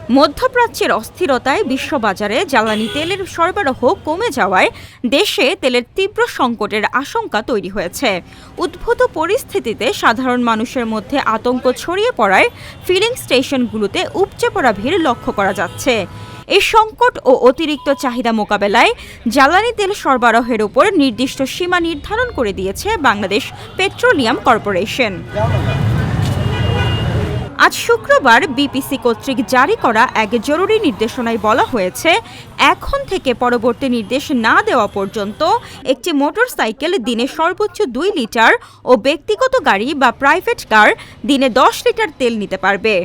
মধ্যপ্রাচ্যের অস্থিরতায় বিশ্ববাজারে জ্বালানি তেলের সরবরাহ কমে যাওয়ায় দেশে তেলের তীব্র সংকটের আশঙ্কা তৈরি হয়েছে। উদ্ভূত পরিস্থিতিতে সাধারণ মানুষের মধ্যে আতঙ্ক ছড়িয়ে পড়ায় ফিলিং স্টেশনগুলোতে উপচে পড়া ভিড় লক্ষ্য করা যাচ্ছে। এই সংকট ও অতিরিক্ত চাহিদা মোকাবেলায় জ্বালানি তেল সরবরাহের উপর নির্দিষ্ট সীমা নির্ধারণ করে দিয়েছে বাংলাদেশ পেট্রোলিয়াম কর্পোরেশন। আজ শুক্রবার বিপিসি কর্তৃক জারি করা এক জরুরি নির্দেশনায় বলা হয়েছে, এখন থেকে পরবর্তী নির্দেশ না দেওয়া পর্যন্ত একটি মোটরসাইকেল দিনে সর্বোচ্চ 2 লিটার ও ব্যক্তিগত গাড়ি বা প্রাইভেট কার দিনে 10 লিটার তেল নিতে পারবে।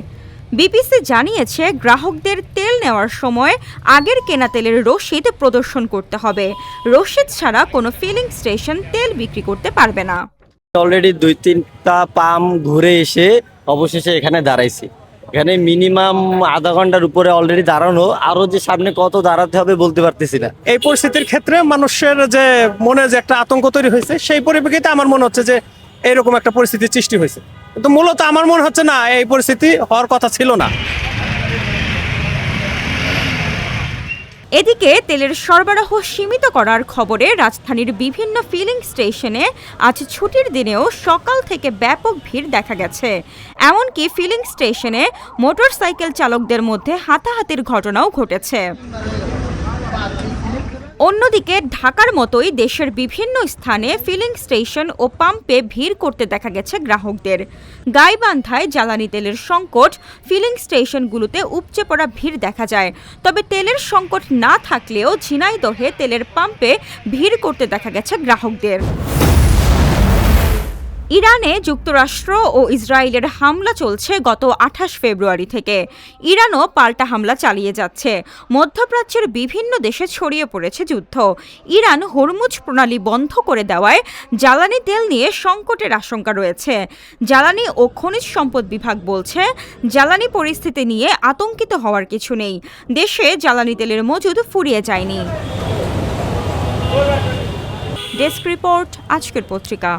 বিপিসি জানিয়েছে, গ্রাহকদের তেল নেওয়ার সময় আগের কেনা তেলের রসিদ প্রদর্শন করতে হবে। রসিদ ছাড়া কোনো ফিলিং স্টেশন তেল বিক্রি করতে পারবে না। অলরেডি 2-3টা পাম্প ঘুরে এসে অবশেষে এখানে দাঁড়াইছি। এখানে মিনিমাম আধা ঘন্টার উপরে অলরেডি দাঁড়ানো, আরো যে সামনে কত দাঁড়াতে হবে বলতে পারতেছি না। এই পরিস্থিতির ক্ষেত্রে মানুষের যে মনে যে একটা আতঙ্ক তৈরি হয়েছে, সেই পরিপ্রেক্ষিতে আমার মনে হচ্ছে যে এইরকম একটা পরিস্থিতির সৃষ্টি হয়েছে, কিন্তু মূলত আমার মনে হচ্ছে না এই পরিস্থিতি হওয়ার কথা ছিল না। এদিকে তেলের সরবরাহ সীমিত করার খবরে রাজধানীর বিভিন্ন ফিলিং স্টেশনে আজ ছুটির দিনেও সকাল থেকে ব্যাপক ভিড় দেখা গেছে। এমনকি ফিলিং স্টেশনে মোটরসাইকেল চালকদের মধ্যে হাতাহাতির ঘটনাও ঘটেছে। অন্যদিকে ঢাকার মতোই দেশের বিভিন্ন স্থানে ফিলিং স্টেশন ও পাম্পে ভিড় করতে দেখা গেছে গ্রাহকদের। গাইবান্ধায় জ্বালানি তেলের সংকট, ফিলিং স্টেশনগুলোতে উপচে পড়া ভিড় দেখা যায়। তবে তেলের সংকট না থাকলেও ঝিনাইদহে তেলের পাম্পে ভিড় করতে দেখা গেছে গ্রাহকদের। ইরানে যুক্তরাষ্ট্র ও ইসরায়েলের হামলা চলছে গত 28 ফেব্রুয়ারি থেকে। ইরানও পাল্টা হামলা চালিয়ে যাচ্ছে। মধ্যপ্রাচ্যের বিভিন্ন দেশে ছড়িয়ে পড়েছে যুদ্ধ। ইরান হরমুজ প্রণালী বন্ধ করে দেওয়ায় জ্বালানি তেল নিয়ে সংকটের আশঙ্কা রয়েছে। জ্বালানি ও খনিজ সম্পদ বিভাগ বলছে, জ্বালানি পরিস্থিতি নিয়ে আতঙ্কিত হওয়ার কিছু নেই। দেশে জ্বালানি তেলের মজুদ ফুরিয়ে যায়নি। ডেস্ক রিপোর্ট, আজকের পত্রিকা।